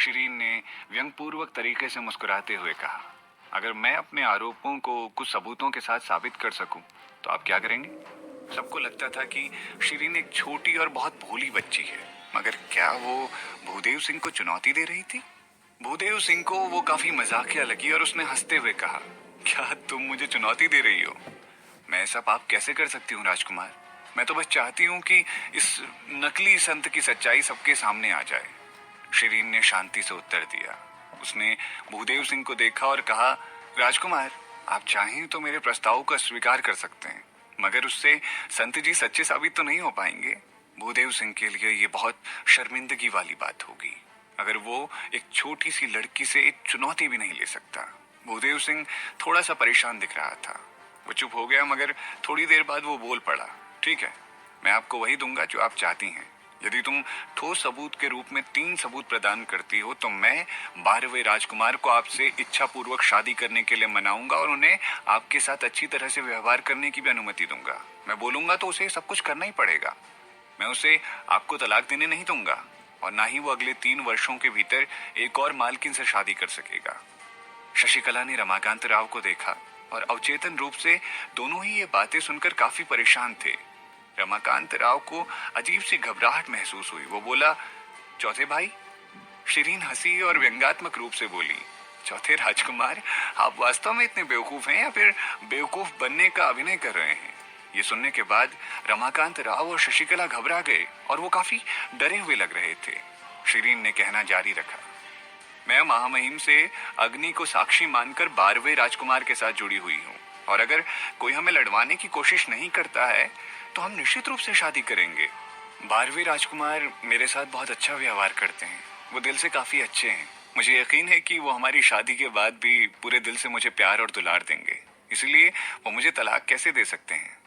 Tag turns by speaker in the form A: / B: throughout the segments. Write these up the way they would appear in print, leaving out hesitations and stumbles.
A: शिरीन ने व्यंग्यपूर्वक तरीके से मुस्कुराते हुए कहा, अगर मैं अपने आरोपों को कुछ सबूतों के साथ साबित कर सकूं, तो आप क्या करेंगे? सबको लगता था कि शिरीन एक छोटी और बहुत भोली बच्ची है, मगर क्या वो भूदेव सिंह को चुनौती दे रही थी? भूदेव सिंह को वो काफी मजाकिया लगी और उसने हंसते हुए कहा, क्या तुम मुझे चुनौती दे रही हो? मैं ऐसा पाप कैसे कर सकती हूँ राजकुमार? मैं तो बस चाहती हूँ कि इस नकली संत की सच्चाई सबके सामने आ जाए। शिरीन ने शांति से उत्तर दिया। उसने भूदेव सिंह को देखा और कहा, राजकुमार, आप चाहें तो मेरे प्रस्ताव का स्वीकार कर सकते हैं, मगर उससे संत जी सच्चे साबित तो नहीं हो पाएंगे। भूदेव सिंह के लिए ये बहुत शर्मिंदगी वाली बात होगी अगर वो एक छोटी सी लड़की से एक चुनौती भी नहीं ले सकता। भूदेव सिंह थोड़ा सा परेशान दिख रहा था। वो चुप हो गया, मगर थोड़ी देर बाद वो बोल पड़ा, ठीक है, मैं आपको वही दूंगा जो आप चाहती हैं। यदि तुम ठोस सबूत के रूप में 3 सबूत प्रदान करती हो, तो मैं 12वें राजकुमार को आपसे इच्छा पूर्वक शादी करने के लिए मनाऊंगा और उन्हें आपके साथ अच्छी तरह से व्यवहार करने की भी अनुमति दूंगा। मैं बोलूंगा तो उसे सब कुछ करना ही पड़ेगा। मैं उसे आपको तलाक देने नहीं दूंगा, और ना ही वो अगले 3 वर्षों के भीतर एक और मालकिन से शादी कर सकेगा। शशिकला ने रमाकांत राव को देखा और अवचेतन रूप से दोनों ही ये बातें सुनकर काफी परेशान थे। रमाकांत राव को अजीब सी घबराहट महसूस हुई। वो बोला, चौथे भाई? शिरीन हंसी और व्यंग्यात्मक रूप से बोली, चौथे राजकुमार, आप वास्तव में इतने बेवकूफ हैं या फिर बेवकूफ बनने का अभिनय कर रहे हैं? ये सुनने के बाद रमाकांत राव और शशिकला घबरा गए और वो काफी डरे हुए लग रहे थे। शिरीन ने कहना जारी रखा, मैं महामहिम से अग्नि को साक्षी मानकर 12वें राजकुमार के साथ जुड़ी हुई हूँ, और अगर कोई हमें लड़वाने की कोशिश नहीं करता है तो हम निश्चित रूप से शादी करेंगे। 12वें राजकुमार मेरे साथ बहुत अच्छा व्यवहार करते हैं, वो दिल से काफी अच्छे हैं। मुझे यकीन है कि वो हमारी शादी के बाद भी पूरे दिल से मुझे प्यार और दुलार देंगे, इसलिए वो मुझे तलाक कैसे दे सकते हैं?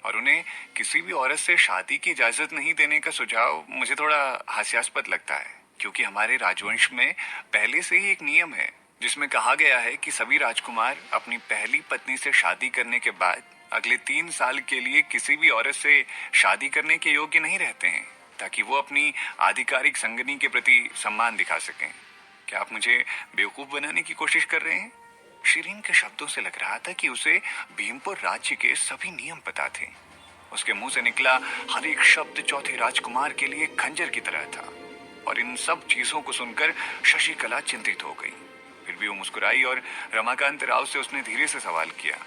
A: और उन्हें किसी भी औरत से शादी की इजाजत नहीं देने का सुझाव मुझे थोड़ा हास्यास्पद लगता है, क्योंकि हमारे राजवंश में पहले से ही एक नियम है जिसमें कहा गया है कि सभी राजकुमार अपनी पहली पत्नी से शादी करने के बाद अगले 3 साल के लिए किसी भी औरत से शादी करने के योग्य नहीं रहते हैं, ताकि वो अपनी आधिकारिक संगनी के प्रति सम्मान दिखा सकें। क्या आप मुझे बेवकूफ बनाने की कोशिश कर रहे हैं? शिरीन के शब्दों से लग रहा था कि उसे भीमपुर राज्य के सभी नियम पता थे। उसके मुंह से निकला हर एक शब्द चौथे राजकुमार के लिए खंजर की तरह था, और इन सब चीजों को सुनकर शशिकला चिंतित हो गई। फिर भी वो मुस्कुराई और रमाकांत राव से उसने धीरे से सवाल किया,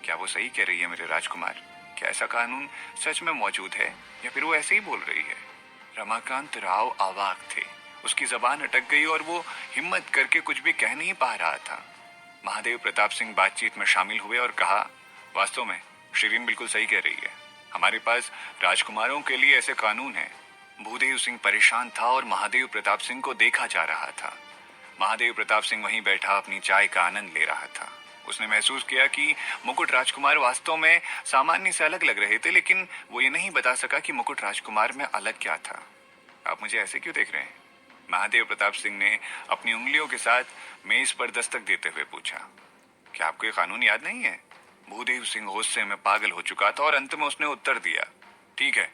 A: क्या वो सही कह रही है मेरे राजकुमार? क्या ऐसा कानून सच में मौजूद है या फिर वो ऐसे ही बोल रही है? रमाकांत राव अवाक थे। उसकी जबान अटक गई और वो हिम्मत करके कुछ भी कह नहीं पा रहा था। महादेव प्रताप सिंह बातचीत में शामिल हुए और कहा, वास्तव में शिरीन बिल्कुल सही कह रही है, हमारे पास राजकुमारों के लिए ऐसे कानून हैं। भूदेव सिंह परेशान था और महादेव प्रताप सिंह को देखा जा रहा था। महादेव प्रताप सिंह वहीं बैठा अपनी चाय का आनंद ले रहा था। उसने महसूस किया कि मुकुट राजकुमार वास्तव में सामान्य से अलग लग रहे थे, लेकिन वो ये नहीं बता सका कि मुकुट राजकुमार में अलग क्या था। आप मुझे ऐसे क्यों देख रहे हैं? महादेव प्रताप सिंह ने अपनी उंगलियों के साथ मेज पर दस्तक देते हुए पूछा, क्या आपको ये कानून याद नहीं है? भूदेव सिंह गुस्से में पागल हो चुका था और अंत में उसने उत्तर दिया, ठीक है,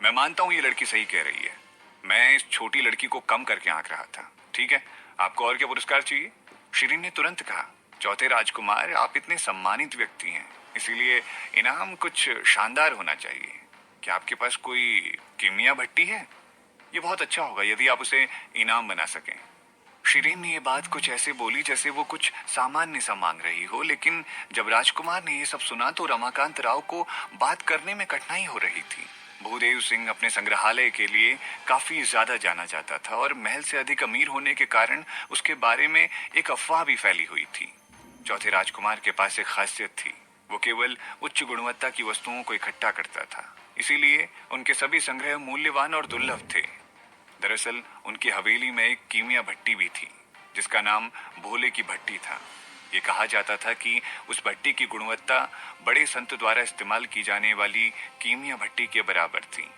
A: मैं मानता हूं ये लड़की सही कह रही है। मैं इस छोटी लड़की को कम करके आंक रहा था। ठीक है, आपको और क्या पुरस्कार चाहिए? शिरीन ने तुरंत कहा, चौथे राजकुमार, आप इतने सम्मानित व्यक्ति हैं, इसीलिए इनाम कुछ शानदार होना चाहिए। क्या आपके पास कोई कीमिया भट्टी है? ये बहुत अच्छा होगा यदि आप उसे इनाम बना सकें। शिरीन ने ये बात कुछ ऐसे बोली जैसे वो कुछ सामान्य सा मांग रही हो, लेकिन जब राजकुमार ने ये सब सुना तो रमाकांत राव को बात करने में कठिनाई हो रही थी। भूदेव सिंह अपने संग्रहालय के लिए काफी ज्यादा जाना जाता था और महल से अधिक अमीर होने के कारण उसके बारे में एक अफवाह भी फैली हुई थी। चौथे राजकुमार के पास एक खासियत थी, वो केवल उच्च गुणवत्ता की वस्तुओं को इकट्ठा करता था, इसीलिए उनके सभी संग्रह मूल्यवान और दुर्लभ थे। दरअसल उनकी हवेली में एक कीमिया भट्टी भी थी जिसका नाम भोले की भट्टी था। ये कहा जाता था कि उस भट्टी की गुणवत्ता बड़े संत द्वारा इस्तेमाल की जाने वाली कीमिया भट्टी के बराबर थी।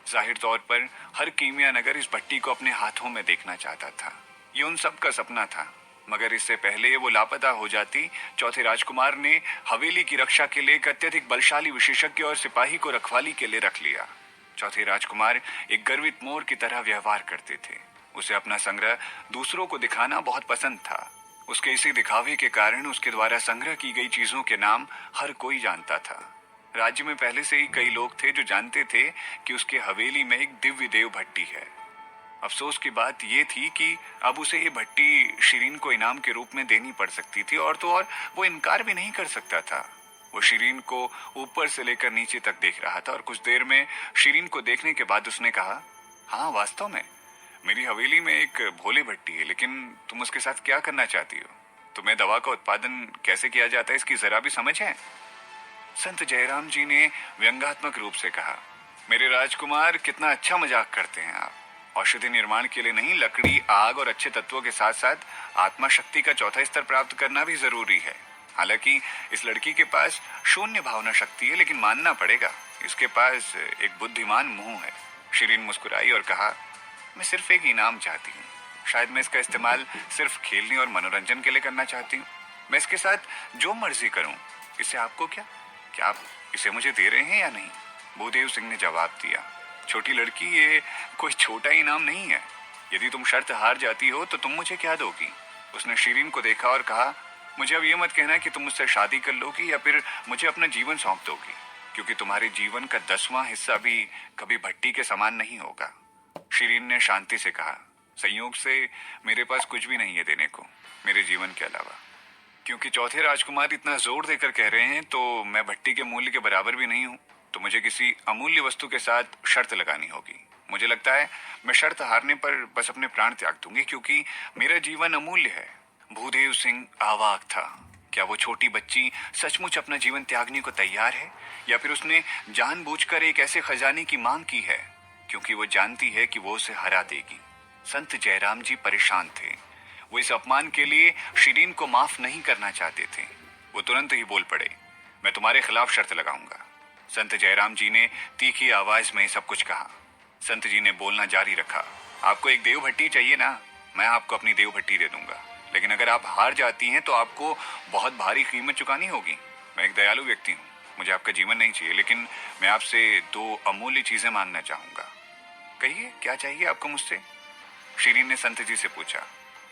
A: जाहिर तौर पर हर कीमिया नगर इस भट्टी को अपने हाथों में देखना चाहता था। ये उन सब का सपना था, मगर इससे पहले वो लापता हो जाती, चौथे राजकुमार ने हवेली की रक्षा के लिए एक अत्यधिक बलशाली विशेषज्ञ और सिपाही को रखवाली के लिए रख लिया। चौथे राजकुमार एक गर्वित मोर की तरह व्यवहार करते थे। उसे अपना संग्रह दूसरों को दिखाना बहुत पसंद था। उसके इसी दिखावे के कारण उसके द्वारा संग्रह की गई चीजों के नाम हर कोई जानता था। राज्य में पहले से ही कई लोग थे जो जानते थे कि उसके हवेली में एक दिव्य देव भट्टी है। अफसोस की बात यह थी कि अब उसे ये भट्टी शिरीन को इनाम के रूप में देनी पड़ सकती थी, और तो और वो इनकार भी नहीं कर सकता था। वो शिरीन को ऊपर से लेकर नीचे तक देख रहा था और कुछ देर में शिरीन को देखने के बाद उसने कहा, हाँ वास्तव में मेरी हवेली में एक भोले भट्टी है, लेकिन तुम उसके साथ क्या करना चाहती हो? तुम्हें दवा का उत्पादन कैसे किया जाता है इसकी जरा भी समझ है? संत जयराम जी ने व्यंग्यात्मक रूप से कहा, मेरे राजकुमार कितना अच्छा मजाक करते हैं आप। औषधि निर्माण के लिए नहीं, लकड़ी, आग और अच्छे तत्वों के साथ साथ आत्मा शक्ति का चौथा स्तर प्राप्त करना भी जरूरी है। हालांकि इस लड़की के पास शून्य भावना शक्ति है, लेकिन मानना पड़ेगा इसके पास एक बुद्धिमान मुंह है। शिरीन मुस्कुराई और कहा, मैं सिर्फ एक इनाम चाहती हूँ। शायद मैं इसका इस्तेमाल सिर्फ खेलने और मनोरंजन के लिए करना चाहती हूँ। मैं इसके साथ जो मर्जी करूँ, इससे आपको क्या? क्या आप इसे मुझे दे रहे हैं या नहीं? भूदेव सिंह ने जवाब दिया, छोटी लड़की, ये कोई छोटा इनाम नहीं है। यदि तुम शर्त हार जाती हो तो तुम मुझे क्या दोगी? उसने शिरीन को देखा और कहा, मुझे अब ये मत कहना कि तुम मुझसे शादी कर लोगी या फिर मुझे अपना जीवन सौंप दोगी, क्योंकि तुम्हारे जीवन का 10वां हिस्सा भी कभी भट्टी के समान नहीं होगा। शिरीन ने शांति से कहा, संयोग से मेरे पास कुछ भी नहीं है देने को, मेरे जीवन के अलावा। क्योंकि चौथे राजकुमार इतना जोर देकर कह रहे हैं तो मैं भट्टी के मूल्य के बराबर भी नहीं हूँ, तो मुझे किसी अमूल्य वस्तु के साथ शर्त लगानी होगी। मुझे लगता है मैं शर्त हारने पर बस अपने प्राण त्याग दूंगी, क्योंकि मेरा जीवन अमूल्य है। भूदेव सिंह अवाक था। क्या वो छोटी बच्ची सचमुच अपना जीवन त्यागने को तैयार है, या फिर उसने जानबूझकर एक ऐसे खजाने की मांग की है क्योंकि वो जानती है कि वो उसे हरा देगी? संत जयराम जी परेशान थे। वो इस अपमान के लिए शिरीन को माफ नहीं करना चाहते थे। वो तुरंत ही बोल पड़े, मैं तुम्हारे खिलाफ शर्त लगाऊंगा। संत जयराम जी ने तीखी आवाज में सब कुछ कहा। संत जी ने बोलना जारी रखा, आपको एक देव भट्टी चाहिए ना? मैं आपको अपनी देव भट्टी दे दूंगा, लेकिन अगर आप हार जाती हैं तो आपको बहुत भारी कीमत चुकानी होगी। मैं एक दयालु व्यक्ति हूँ, मुझे आपका जीवन नहीं चाहिए, लेकिन मैं आपसे 2 अमूल्य चीजें मांगना चाहूंगा। कहिए, क्या चाहिए आपको मुझसे? शिरीन ने संत जी से पूछा।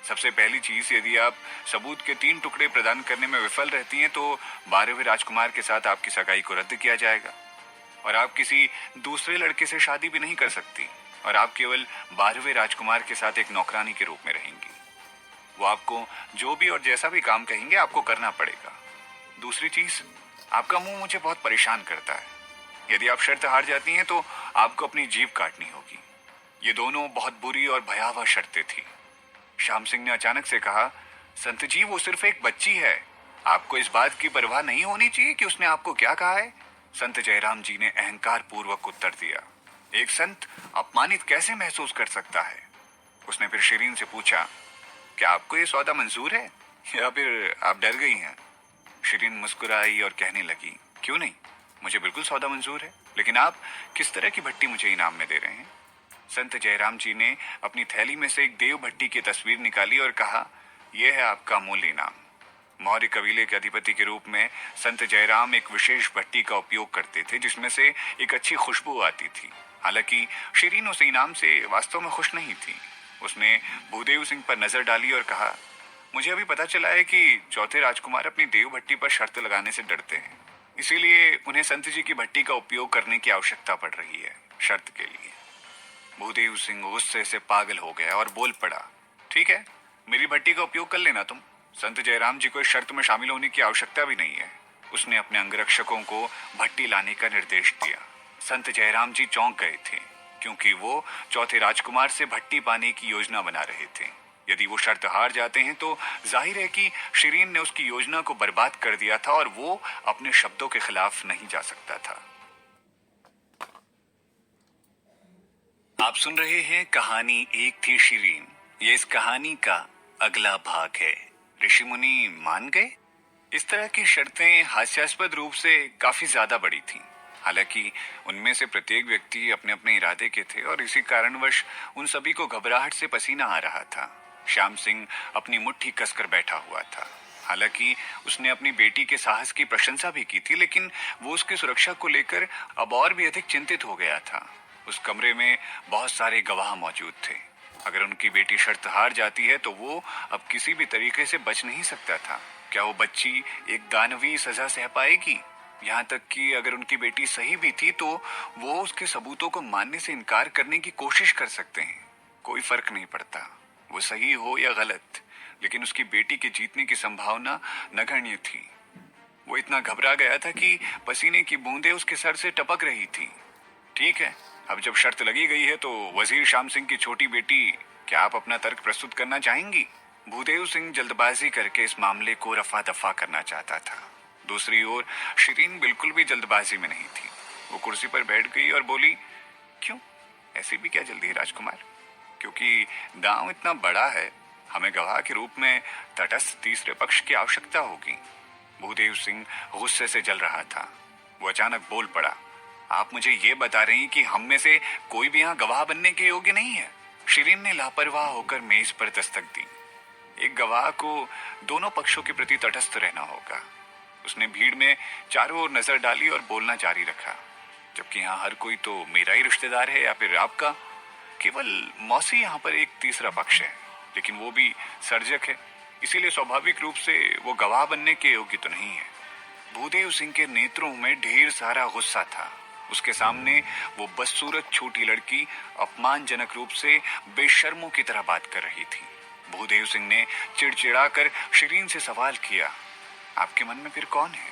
A: सबसे पहली चीज, यदि आप सबूत के 3 टुकड़े प्रदान करने में विफल रहती हैं तो 12वें राजकुमार के साथ आपकी सगाई को रद्द किया जाएगा, और आप किसी दूसरे लड़के से शादी भी नहीं कर सकती, और आप केवल 12वें राजकुमार के साथ एक नौकरानी के रूप में रहेंगी। वो आपको जो भी और जैसा भी काम कहेंगे आपको करना पड़ेगा। दूसरी चीज, आपका मुंह मुझे बहुत परेशान करता है। यदि आप शर्त हार जाती हैं तो आपको अपनी जीभ काटनी होगी। ये दोनों बहुत बुरी और भयावह शर्तें थी। श्याम सिंह ने अचानक से कहा, संत जी, वो सिर्फ एक बच्ची है। आपको इस बात की परवाह नहीं होनी चाहिए कि उसने आपको क्या कहा है? संत जयराम जी ने अहंकार पूर्वक उत्तर दिया, एक संत अपमानित कैसे महसूस कर सकता है? उसने फिर शिरीन से पूछा, क्या आपको ये सौदा मंजूर है या फिर आप डर गई हैं? शिरीन मुस्कुराई और कहने लगी, क्यों नहीं, मुझे बिल्कुल सौदा मंजूर है, लेकिन आप किस तरह की भट्टी मुझे इनाम में दे रहे हैं? संत जयराम जी ने अपनी थैली में से एक देव भट्टी की तस्वीर निकाली और कहा, यह है आपका मूल्य इनाम। मौर्य कबीले के अधिपति के रूप में संत जयराम एक विशेष भट्टी का उपयोग करते थे जिसमें से एक अच्छी खुशबू आती थी। हालांकि शिरीन उस इनाम से वास्तव में खुश नहीं थी। उसने भूदेव सिंह पर नजर डाली और कहा, मुझे अभी पता चला है कि चौथे राजकुमार अपनी देव भट्टी पर शर्त लगाने से डरते हैं, इसीलिए उन्हें संत जी की भट्टी का उपयोग करने की आवश्यकता पड़ रही है शर्त के लिए। भूदेव सिंह गुस्से से पागल हो गया और बोल पड़ा, ठीक है, मेरी भट्टी का उपयोग कर लेना तुम। संत जयराम जी को इस शर्त में शामिल होने की आवश्यकता भी नहीं है। उसने अपने अंगरक्षकों को भट्टी लाने का निर्देश दिया। संत जयराम जी चौंक गए थे, क्योंकि वो चौथे राजकुमार से भट्टी पाने की योजना बना रहे थे। यदि वो शर्त हार जाते हैं तो जाहिर है कि शिरीन ने उसकी योजना को बर्बाद कर दिया था और वो अपने शब्दों के खिलाफ नहीं जा सकता था। आप सुन रहे हैं कहानी एक थी शिरीन। ये इस कहानी का अगला भाग है। ऋषि मुनि मान गए। इस तरह की शर्तें हास्यास्पद रूप से काफी ज्यादा बड़ी थीं। हालांकि उनमें से प्रत्येक व्यक्ति अपने अपने इरादे के थे और इसी कारणवश उन सभी को घबराहट से पसीना आ रहा था। श्याम सिंह अपनी मुट्ठी कसकर बैठा हुआ था। हालांकि उसने अपनी बेटी के साहस की प्रशंसा भी की थी, लेकिन वो उसकी सुरक्षा को लेकर अब और भी अधिक चिंतित हो गया था। उस कमरे में बहुत सारे गवाह मौजूद थे। अगर उनकी बेटी शर्त हार जाती है तो वो अब किसी भी तरीके से बच नहीं सकता था। क्या वो बच्ची एक दानवी सजा सह पाएगी? यहाँ तक कि अगर उनकी बेटी सही भी थी तो वो उसके सबूतों को मानने से इनकार करने की कोशिश कर सकते हैं। कोई फर्क नहीं पड़ता वो सही हो या गलत, लेकिन उसकी बेटी के जीतने की संभावना नगण्य थी। वो इतना घबरा गया था कि पसीने की बूंदें उसके सर से टपक रही थी। ठीक है, अब जब शर्त लगी गई है तो वजीर श्याम सिंह की छोटी बेटी, क्या आप अपना तर्क प्रस्तुत करना चाहेंगी? भूदेव सिंह जल्दबाजी करके इस मामले को रफा दफा करना चाहता था। दूसरी ओर शिरीन बिल्कुल भी जल्दबाजी में नहीं थी। वो कुर्सी पर बैठ गई और बोली, क्यों, ऐसी भी क्या जल्दी है राजकुमार? क्योंकि दांव इतना बड़ा है, हमें गवाह के रूप में तटस्थ तीसरे पक्ष की आवश्यकता होगी। भूदेव सिंह गुस्से से जल रहा था। वो अचानक बोल पड़ा, आप मुझे ये बता रही हैं कि हम में से कोई भी यहाँ गवाह बनने के योग्य नहीं है? शिरीन ने लापरवाह होकर मेज पर दस्तक दी। एक गवाह को दोनों पक्षों के प्रति तटस्थ रहना होगा। उसने भीड़ में चारों ओर नजर डाली और बोलना जारी रखा, जबकि यहाँ हर कोई तो मेरा ही रिश्तेदार है या फिर आपका। केवल मौसी यहाँ पर एक तीसरा पक्ष है, लेकिन वो भी सर्जक है, इसीलिए स्वाभाविक रूप से वो गवाह बनने के योग्य तो नहीं है। भूदेव सिंह के नेत्रों में ढेर सारा गुस्सा था। उसके सामने वो बदसूरत छोटी लड़की अपमानजनक रूप से बेशर्मों की तरह बात कर रही थी। भूदेव सिंह ने चिड़चिड़ाकर शिरीन से सवाल किया, आपके मन में फिर कौन है?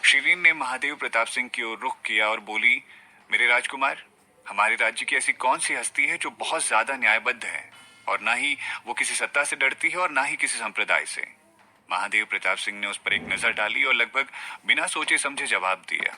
A: शिरीन ने महादेव प्रताप सिंह की ओर रुख किया और बोली, मेरे राजकुमार, हमारे राज्य की ऐसी कौन सी हस्ती है जो बहुत ज्यादा न्यायबद्ध है, और ना ही वो किसी सत्ता से डरती है और ना ही किसी संप्रदाय से। महादेव प्रताप सिंह ने उस पर एक नजर डाली और लगभग बिना सोचे समझे जवाब दिया,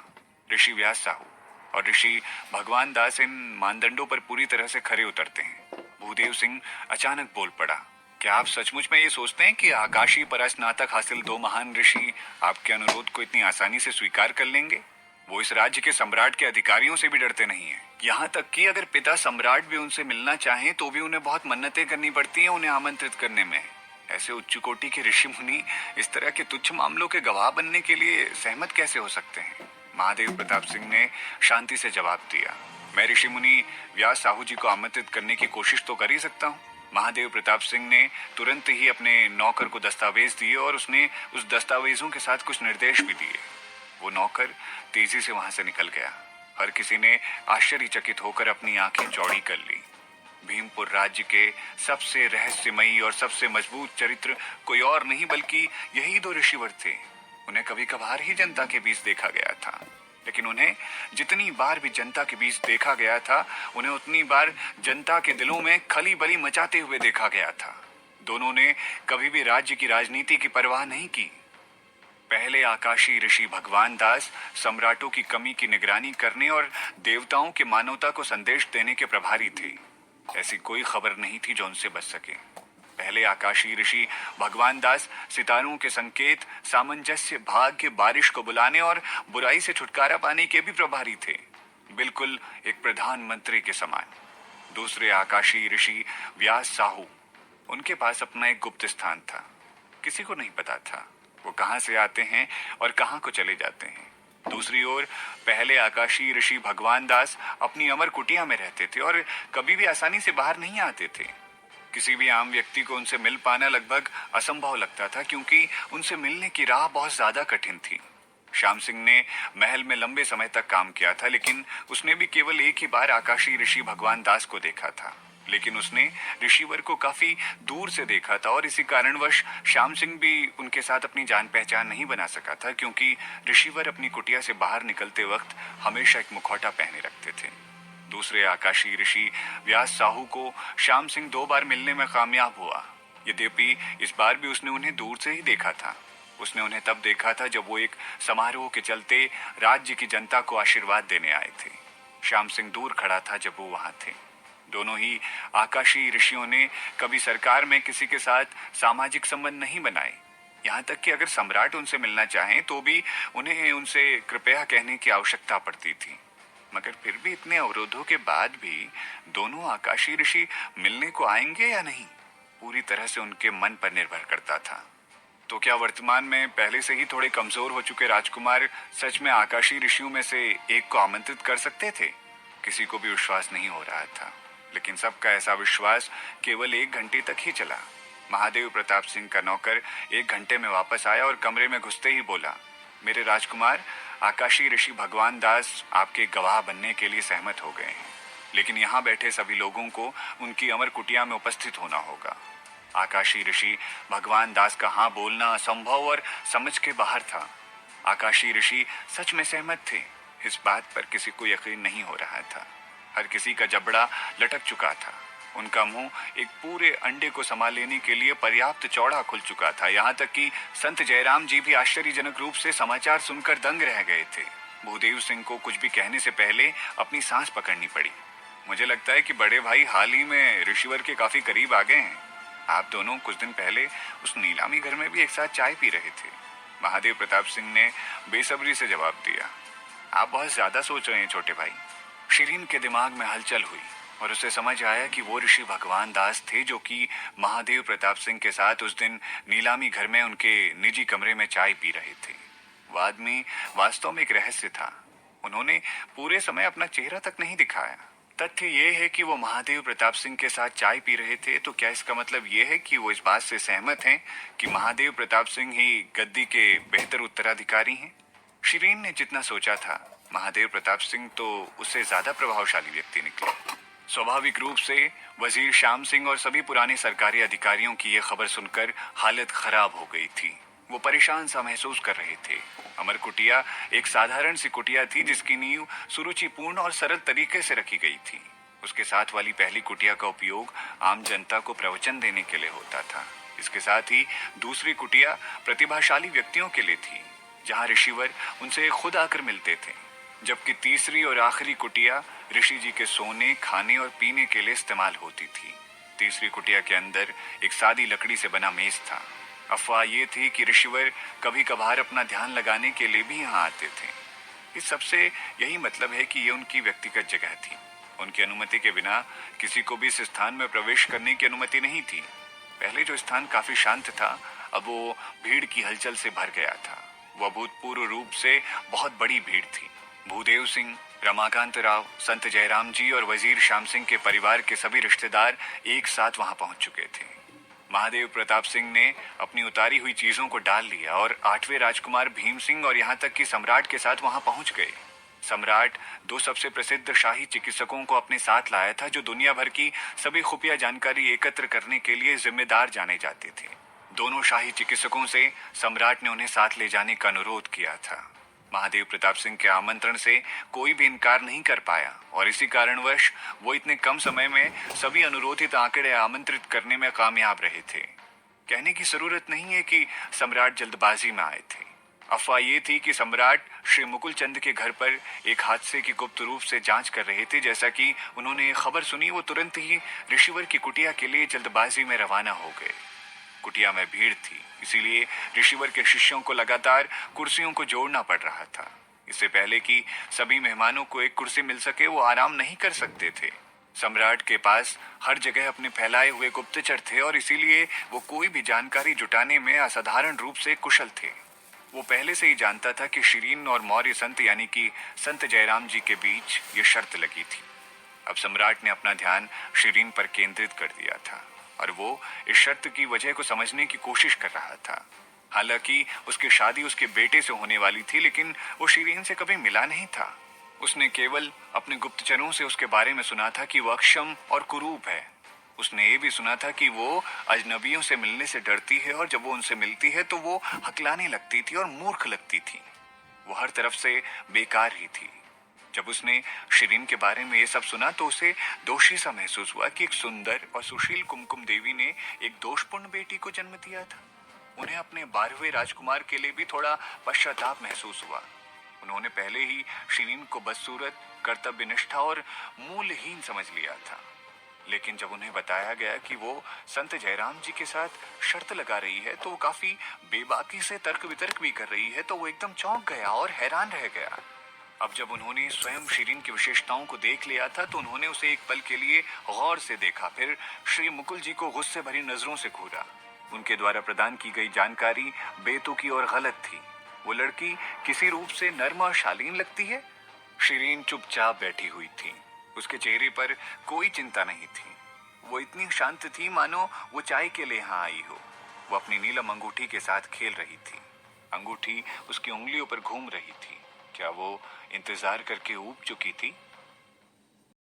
A: ऋषि व्यास साहू। और ऋषि भगवान दास इन मानदंडों पर पूरी तरह से खरे उतरते हैं। भूदेव सिंह अचानक बोल पड़ा, क्या आप सचमुच में ये सोचते हैं कि आकाशीय परास्नातक हासिल दो महान ऋषि आपके अनुरोध को इतनी आसानी से स्वीकार कर लेंगे? वो इस राज्य के सम्राट के अधिकारियों से भी डरते नहीं हैं। यहाँ तक कि अगर पिता सम्राट भी उनसे मिलना चाहें तो भी उन्हें बहुत मन्नतें करनी पड़ती हैं उन्हें आमंत्रित करने में। ऐसे उच्च कोटि के ऋषि मुनि इस तरह के तुच्छ मामलों के गवाह बनने के लिए सहमत कैसे हो सकते हैं? महादेव प्रताप सिंह ने शांति से जवाब दिया, मैं ऋषि मुनि व्यास साहू जी को आमंत्रित करने की कोशिश तो कर ही सकता हूँ। महादेव प्रताप सिंह ने तुरंत ही अपने नौकर को दस्तावेज दिए और उसने उस दस्तावेजों के साथ कुछ निर्देश भी दिए। वो नौकर तेजी से वहां से निकल गया। हर किसी ने आश्चर्यचकित होकर अपनी आंखें चौड़ी कर ली। भीमपुर राज्य के सबसे रहस्यमयी और सबसे मजबूत चरित्र कोई और नहीं बल्कि यही दो ऋषिवर थे। उन्हें कभी कभार ही जनता के बीच देखा गया था, लेकिन उन्हें जितनी बार भी जनता के बीच देखा गया था, उन्हें उतनी बार जनता के दिलों में खली बली मचाते हुए देखा गया था। दोनों ने कभी भी राज्य की राजनीति की परवाह नहीं की। पहले आकाशी ऋषि भगवान दास सम्राटों की कमी की निगरानी करने और देवताओं के मानवता को संदेश देने के प्रभारी थे। ऐसी कोई खबर नहीं थी जो उनसे बच सके। पहले आकाशी ऋषि भगवान दास सितारों के संकेत, सामंजस्य, भाग्य, बारिश को बुलाने और बुराई से छुटकारा पाने के भी प्रभारी थे, बिल्कुल एक प्रधानमंत्री के समान। दूसरे आकाशी ऋषि व्यास साहू, उनके पास अपना एक गुप्त स्थान था। किसी को नहीं पता था वो कहां से आते हैं और कहां को चले जाते हैं। दूसरी ओर पहले आकाशी ऋषि भगवान दास अपनी अमर कुटिया में रहते थे और कभी भी आसानी से बाहर नहीं आते थे। किसी भी आम व्यक्ति को उनसे मिल पाना लगभग असंभव लगता था, क्योंकि उनसे मिलने की राह बहुत ज्यादा कठिन थी। श्याम सिंह ने महल में लंबे समय तक काम किया था, लेकिन उसने भी केवल एक ही बार आकाशी ऋषि भगवान दास को देखा था। लेकिन उसने ऋषिवर को काफी दूर से देखा था और इसी कारणवश श्याम सिंह भी उनके साथ अपनी जान पहचान नहीं बना सका था, क्योंकि ऋषिवर अपनी कुटिया से बाहर निकलते वक्त हमेशा एक मुखौटा पहने रखते थे। दूसरे आकाशी ऋषि व्यास साहू को श्याम सिंह 2 बार मिलने में कामयाब हुआ। यद्यपि इस बार भी उसने उन्हें दूर से ही देखा था। उसने उन्हें तब देखा था जब वो एक समारोह के चलते राज्य की जनता को आशीर्वाद देने आए थे। श्याम सिंह दूर खड़ा था जब वो वहां थे। दोनों ही आकाशी ऋषियों ने कभी सरकार में किसी के साथ सामाजिक संबंध नहीं बनाए। यहाँ तक कि अगर सम्राट उनसे मिलना चाहें तो भी उन्हें उनसे कृपया कहने की आवश्यकता पड़ती थी। मगर फिर भी इतने अवरोधों के बाद भी दोनों आकाशी ऋषि मिलने को आएंगे या नहीं, पूरी तरह से उनके मन पर निर्भर करता था। तो क्या वर्तमान में पहले से ही थोड़े कमजोर हो चुके राजकुमार सच में आकाशी ऋषियों में से एक को आमंत्रित कर सकते थे? किसी को भी विश्वास नहीं हो रहा था। लेकिन सबका ऐसा विश्वास केवल 1 घंटे तक ही चला। महादेव प्रताप सिंह का नौकर 1 घंटे में वापस आया और कमरे में घुसते ही बोला, मेरे राजकुमार, आकाशी ऋषि भगवान दास आपके गवाह बनने के लिए सहमत हो गए हैं, लेकिन यहाँ बैठे सभी लोगों को उनकी अमर कुटिया में उपस्थित होना होगा। आकाशी ऋषि भगवान दास का हाँ बोलना असंभव और समझ के बाहर था। आकाशी ऋषि सच में सहमत थे, इस बात पर किसी को यकीन नहीं हो रहा था। हर किसी का जबड़ा लटक चुका था। उनका मुंह एक पूरे अंडे को संभाल लेने के लिए पर्याप्त चौड़ा खुल चुका था। यहाँ तक कि संत जयराम जी भी आश्चर्यजनक रूप से समाचार सुनकर दंग रह गए थे। भूदेव सिंह को कुछ भी कहने से पहले अपनी सांस पकड़नी पड़ी। मुझे लगता है कि बड़े भाई हाल ही में ऋषिवर के काफी करीब आ गए हैं। आप दोनों कुछ दिन पहले उस नीलामी घर में भी एक साथ चाय पी रहे थे। महादेव प्रताप सिंह ने बेसब्री से जवाब दिया। आप बहुत ज्यादा सोच रहे हैं छोटे भाई। शिरीन के दिमाग में हलचल हुई और उसे समझ आया कि वो ऋषि भगवान दास थे जो कि महादेव प्रताप सिंह के साथ उस दिन नीलामी घर में उनके निजी कमरे में चाय पी रहे थे। वो आदमी वास्तव में एक रहस्य था। उन्होंने पूरे समय अपना चेहरा तक नहीं दिखाया। तथ्य ये है कि वो महादेव प्रताप सिंह के साथ चाय पी रहे थे, तो क्या इसका मतलब ये है कि वो इस बात से सहमत हैं कि महादेव प्रताप सिंह ही गद्दी के बेहतर उत्तराधिकारी हैं? शिरीन ने जितना सोचा था, महादेव प्रताप सिंह तो उससे ज्यादा प्रभावशाली व्यक्ति निकले। स्वाभाविक रूप से वजीर श्याम सिंह और सभी पुराने सरकारी अधिकारियों की यह खबर सुनकर हालत खराब हो गई थी। वो परेशान सा महसूस कर रहे थे। अमर कुटिया एक साधारण सी कुटिया थी जिसकी नींव सुरुचिपूर्ण और सरल तरीके से रखी गई थी। उसके साथ वाली पहली कुटिया का उपयोग आम जनता को प्रवचन देने के लिए होता था। इसके साथ ही दूसरी कुटिया प्रतिभाशाली व्यक्तियों के लिए थी, जहां ऋषिवर उनसे खुद आकर मिलते थे, जबकि तीसरी और आखिरी कुटिया ऋषि जी के सोने, खाने और पीने के लिए इस्तेमाल होती थी। तीसरी कुटिया के अंदर एक सादी लकड़ी से बना मेज था। अफवाह ये थी कि ऋषिवर कभी कभार अपना ध्यान लगाने के लिए भी यहाँ आते थे। इस सबसे यही मतलब है कि ये उनकी व्यक्तिगत जगह थी। उनकी अनुमति के बिना किसी को भी इस स्थान में प्रवेश करने की अनुमति नहीं थी। पहले जो स्थान काफी शांत था, अब वो भीड़ की हलचल से भर गया था। वह अभूतपूर्व रूप से बहुत बड़ी भीड़ थी। भूदेव सिंह, रमाकांत राव, संत जयराम जी और वजीर श्याम सिंह के परिवार के सभी रिश्तेदार एक साथ वहां पहुंच चुके थे। महादेव प्रताप सिंह ने अपनी उतारी हुई चीजों को डाल लिया और 8वें राजकुमार भीम सिंह और यहाँ तक कि सम्राट के साथ वहां पहुंच गए। सम्राट 2 सबसे प्रसिद्ध शाही चिकित्सकों को अपने साथ लाया था, जो दुनिया भर की सभी खुफिया जानकारी एकत्र करने के लिए जिम्मेदार जाने जाते थे। दोनों शाही चिकित्सकों से सम्राट ने उन्हें साथ ले जाने का अनुरोध किया था। महादेव प्रताप सिंह के आमंत्रण से कोई भी इनकार नहीं कर पाया और इसी कारणवश वो इतने कम समय में सभी अनुरोधित आंकड़े आमंत्रित करने में कामयाब रहे थे। कहने की जरूरत नहीं है कि सम्राट जल्दबाजी में आए थे। अफवाह ये थी कि सम्राट श्री मुकुल चंद के घर पर एक हादसे की गुप्त रूप से जांच कर रहे थे। जैसा कि उन्होंने खबर सुनी, वो तुरंत ही ऋषिवर की कुटिया के लिए जल्दबाजी में रवाना हो गए। कुटिया में भीड़ थी, इसीलिए ऋषिवर के शिष्यों को लगातार कुर्सियों को जोड़ना पड़ रहा था। इससे पहले कि सभी मेहमानों को एक कुर्सी मिल सके, वो आराम नहीं कर सकते थे। सम्राट के पास हर जगह अपने फैलाए हुए गुप्तचर थे और इसीलिए वो कोई भी जानकारी जुटाने में असाधारण रूप से कुशल थे। वो पहले से ही जानता था कि शिरीन और मौर्य संत यानी कि संत जयराम जी के बीच ये शर्त लगी थी। अब सम्राट ने अपना ध्यान शिरीन पर केंद्रित कर दिया था और वो इस शर्त की वजह को समझने की कोशिश कर रहा था। हालांकि उसकी शादी उसके बेटे से होने वाली थी, लेकिन वो शिरीन से कभी मिला नहीं था। उसने केवल अपने गुप्तचरों से उसके बारे में सुना था कि वो अक्षम और कुरूप है। उसने ये भी सुना था कि वो अजनबियों से मिलने से डरती है और जब वो उनसे मिलती है तो वो हकलाने लगती थी और मूर्ख लगती थी। वो हर तरफ से बेकार ही थी। जब उसने शिरीन के बारे में ये सब सुना तो उसे दोषी सा महसूस हुआ कि एक सुंदर और सुशील कुमकुम देवी ने एक दोषपूर्ण बेटी को जन्म दिया था। उन्हें अपने 12वें राजकुमार के लिए भी थोड़ा पश्चाताप महसूस हुआ। उन्होंने पहले ही शिरीन को बदसूरत, कर्तव्यनिष्ठा और मूल्यहीन समझ लिया था, लेकिन जब उन्हें बताया गया कि वो संत जयराम जी के साथ शर्त लगा रही है, तो वो काफी बेबाकी से तर्क वितर्क भी कर रही है, तो वो एकदम चौंक गया और हैरान रह गया। अब जब उन्होंने स्वयं शिरीन की विशेषताओं को देख लिया था तो उन्होंने उसे एक पल के लिए गौर से देखा, फिर श्री मुकुल जी को गुस्से भरी नजरों से घूरा। उनके द्वारा प्रदान की गई जानकारी बेतुकी और गलत थी। वो लड़की किसी रूप से नर्म और शालीन लगती है। शिरीन चुपचाप बैठी हुई थी। उसके चेहरे पर कोई चिंता नहीं थी। वो इतनी शांत थी मानो वो चाय के लिए यहाँ आई हो। वो अपनी नीलम अंगूठी के साथ खेल रही थी। अंगूठी उसकी उंगलियों पर घूम रही थी। क्या वो इंतजार करके ऊब चुकी थी